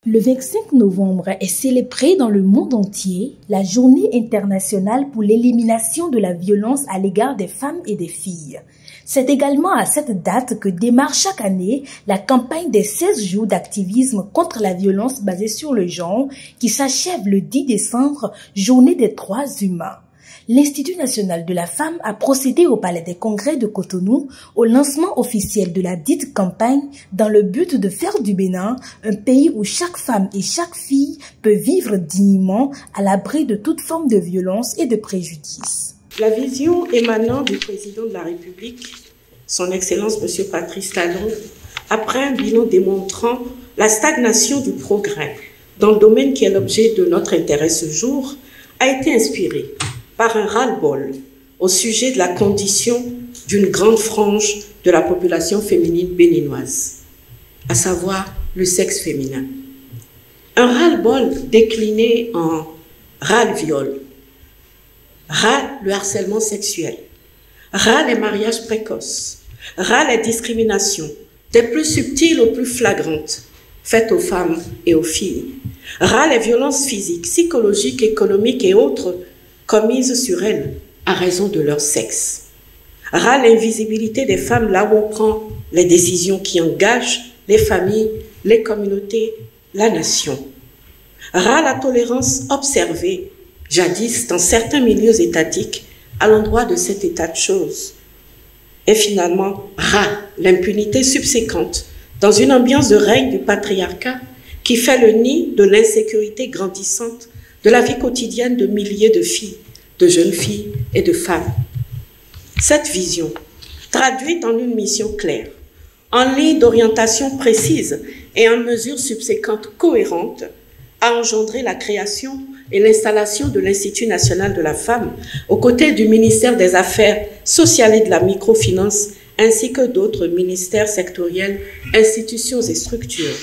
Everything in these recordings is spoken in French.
Le 25 novembre est célébrée dans le monde entier la Journée internationale pour l'élimination de la violence à l'égard des femmes et des filles. C'est également à cette date que démarre chaque année la campagne des 16 jours d'activisme contre la violence basée sur le genre qui s'achève le 10 décembre, journée des droits humains. L'Institut national de la femme a procédé au Palais des Congrès de Cotonou au lancement officiel de la dite campagne dans le but de faire du Bénin un pays où chaque femme et chaque fille peut vivre dignement à l'abri de toute forme de violence et de préjudice. La vision émanant du président de la République, son Excellence M. Patrice Talon, après un bilan démontrant la stagnation du progrès dans le domaine qui est l'objet de notre intérêt ce jour, a été inspirée par un ras-le-bol au sujet de la condition d'une grande frange de la population féminine béninoise, à savoir le sexe féminin. Un ras-le-bol décliné en ras-le-viol, ras le harcèlement sexuel, ras les mariages précoces, ras les discriminations, des plus subtiles aux plus flagrantes, faites aux femmes et aux filles, ras les violences physiques, psychologiques, économiques et autres commises sur elles à raison de leur sexe. Ras l'invisibilité des femmes là où on prend les décisions qui engagent les familles, les communautés, la nation. Ras la tolérance observée, jadis dans certains milieux étatiques, à l'endroit de cet état de choses. Et finalement, ras l'impunité subséquente dans une ambiance de règne du patriarcat qui fait le nid de l'insécurité grandissante de la vie quotidienne de milliers de filles, de jeunes filles et de femmes. Cette vision, traduite en une mission claire, en ligne d'orientation précise et en mesures subséquentes cohérentes, a engendré la création et l'installation de l'Institut national de la femme aux côtés du ministère des Affaires sociales et de la microfinance ainsi que d'autres ministères sectoriels, institutions et structures.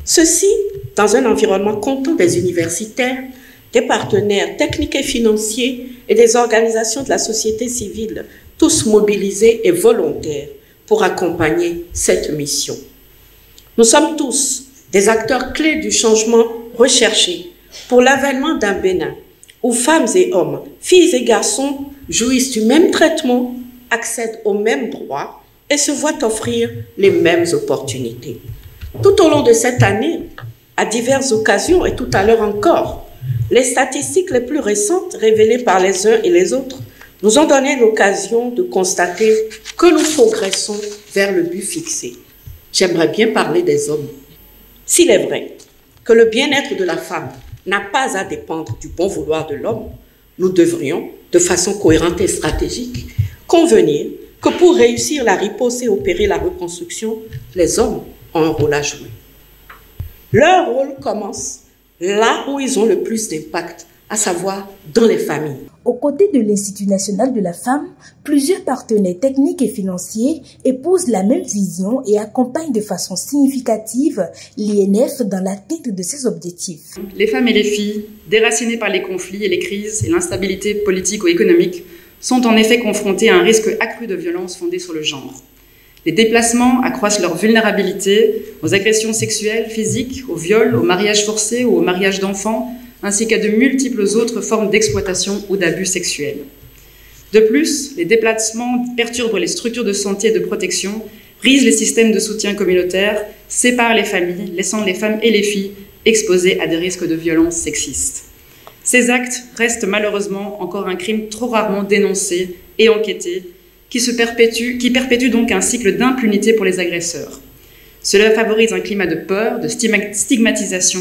Ceci dans un environnement comptant des universitaires, des partenaires techniques et financiers et des organisations de la société civile, tous mobilisés et volontaires pour accompagner cette mission. Nous sommes tous des acteurs clés du changement recherché pour l'avènement d'un Bénin où femmes et hommes, filles et garçons jouissent du même traitement, accèdent aux mêmes droits et se voient offrir les mêmes opportunités. Tout au long de cette année, à diverses occasions et tout à l'heure encore, les statistiques les plus récentes révélées par les uns et les autres nous ont donné l'occasion de constater que nous progressons vers le but fixé. J'aimerais bien parler des hommes. S'il est vrai que le bien-être de la femme n'a pas à dépendre du bon vouloir de l'homme, nous devrions, de façon cohérente et stratégique, convenir que pour réussir la riposte et opérer la reconstruction, les hommes ont un rôle à jouer. Leur rôle commence là où ils ont le plus d'impact, à savoir dans les familles. Aux côtés de l'Institut national de la femme, plusieurs partenaires techniques et financiers épousent la même vision et accompagnent de façon significative l'INF dans l'atteinte de ses objectifs. Les femmes et les filles, déracinées par les conflits et les crises et l'instabilité politique ou économique, sont en effet confrontées à un risque accru de violence fondée sur le genre. Les déplacements accroissent leur vulnérabilité aux agressions sexuelles, physiques, aux viols, aux mariages forcés ou aux mariages d'enfants, ainsi qu'à de multiples autres formes d'exploitation ou d'abus sexuels. De plus, les déplacements perturbent les structures de santé et de protection, brisent les systèmes de soutien communautaire, séparent les familles, laissant les femmes et les filles exposées à des risques de violences sexistes. Ces actes restent malheureusement encore un crime trop rarement dénoncé et enquêté, qui perpétue donc un cycle d'impunité pour les agresseurs. Cela favorise un climat de peur, de stigmatisation,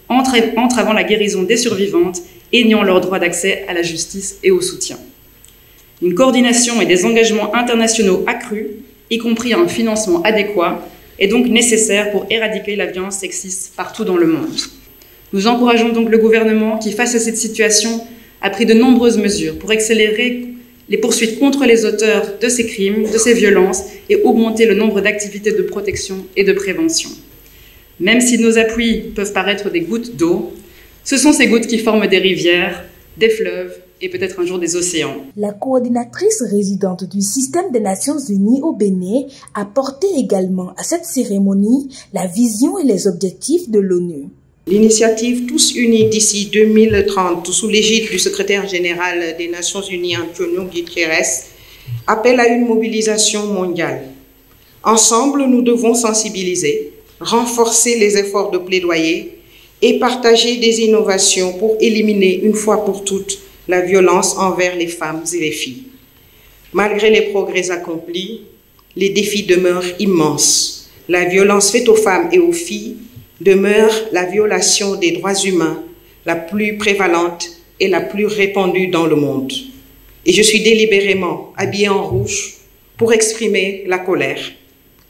entravant la guérison des survivantes et niant leur droit d'accès à la justice et au soutien. Une coordination et des engagements internationaux accrus, y compris un financement adéquat, est donc nécessaire pour éradiquer la violence sexiste partout dans le monde. Nous encourageons donc le gouvernement qui, face à cette situation, a pris de nombreuses mesures pour accélérer les poursuites contre les auteurs de ces crimes, de ces violences et augmenter le nombre d'activités de protection et de prévention. Même si nos appuis peuvent paraître des gouttes d'eau, ce sont ces gouttes qui forment des rivières, des fleuves et peut-être un jour des océans. La coordinatrice résidente du système des Nations Unies au Bénin a porté également à cette cérémonie la vision et les objectifs de l'ONU. L'initiative Tous Unis d'ici 2030, sous l'égide du secrétaire général des Nations Unies, Antonio Guterres, appelle à une mobilisation mondiale. Ensemble, nous devons sensibiliser, renforcer les efforts de plaidoyer et partager des innovations pour éliminer une fois pour toutes la violence envers les femmes et les filles. Malgré les progrès accomplis, les défis demeurent immenses. La violence faite aux femmes et aux filles demeure la violation des droits humains la plus prévalente et la plus répandue dans le monde. Et je suis délibérément habillée en rouge pour exprimer la colère,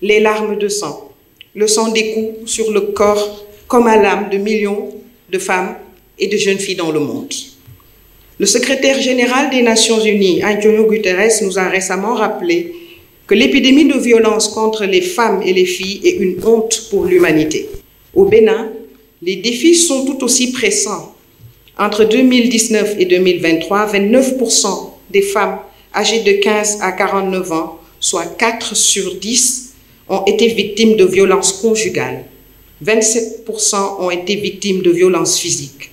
les larmes de sang, le sang des coups sur le corps comme à l'âme de millions de femmes et de jeunes filles dans le monde. Le secrétaire général des Nations Unies, Antonio Guterres, nous a récemment rappelé que l'épidémie de violence contre les femmes et les filles est une honte pour l'humanité. Au Bénin, les défis sont tout aussi pressants. Entre 2019 et 2023, 29% des femmes âgées de 15 à 49 ans, soit 4 sur 10, ont été victimes de violences conjugales. 27% ont été victimes de violences physiques.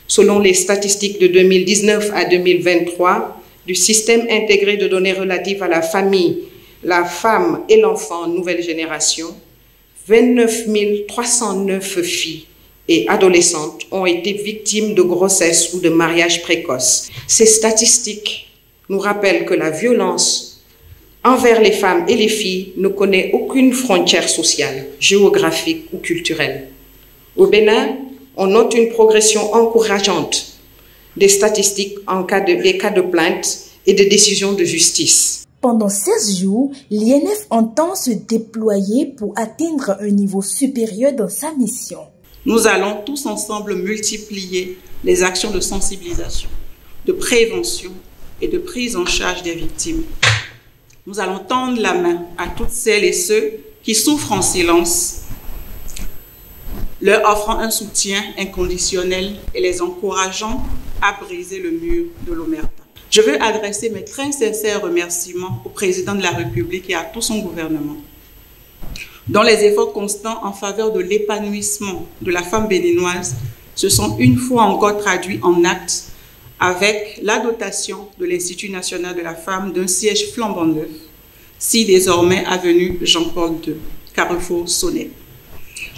Selon les statistiques de 2019 à 2023 du système intégré de données relatives à la famille, la femme et l'enfant nouvelle génération, 29 309 filles et adolescentes ont été victimes de grossesse ou de mariage précoce. Ces statistiques nous rappellent que la violence envers les femmes et les filles ne connaît aucune frontière sociale, géographique ou culturelle. Au Bénin, on note une progression encourageante des statistiques des cas de plainte et de décisions de justice. Pendant 16 jours, l'INF entend se déployer pour atteindre un niveau supérieur dans sa mission. Nous allons tous ensemble multiplier les actions de sensibilisation, de prévention et de prise en charge des victimes. Nous allons tendre la main à toutes celles et ceux qui souffrent en silence, leur offrant un soutien inconditionnel et les encourageant à briser le mur de l'omerta. Je veux adresser mes très sincères remerciements au président de la République et à tout son gouvernement, dont les efforts constants en faveur de l'épanouissement de la femme béninoise se sont une fois encore traduits en actes avec la dotation de l'Institut national de la femme d'un siège flambant neuf, si désormais avenue Jean-Paul II, Carrefour Sonnet.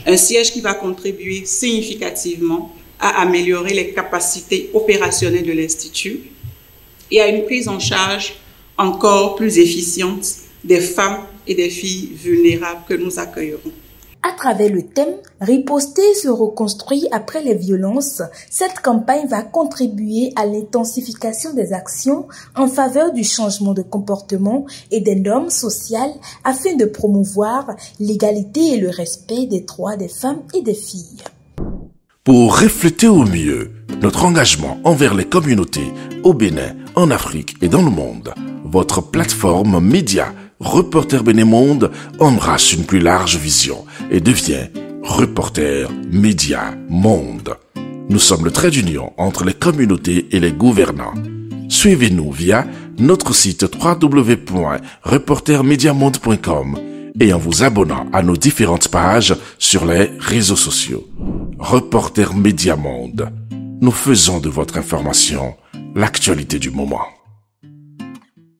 Un siège qui va contribuer significativement à améliorer les capacités opérationnelles de l'Institut et à une prise en charge encore plus efficiente des femmes et des filles vulnérables que nous accueillerons. À travers le thème « Riposter se reconstruire après les violences », cette campagne va contribuer à l'intensification des actions en faveur du changement de comportement et des normes sociales afin de promouvoir l'égalité et le respect des droits des femmes et des filles. Pour refléter au mieux notre engagement envers les communautés au Bénin, en Afrique et dans le monde, votre plateforme média Reporter Bénémonde embrasse une plus large vision et devient Reporter Média Monde. Nous sommes le trait d'union entre les communautés et les gouvernants. Suivez-nous via notre site www.reportermediamonde.com et en vous abonnant à nos différentes pages sur les réseaux sociaux. Reporter Média Monde. Nous faisons de votre information l'actualité du moment.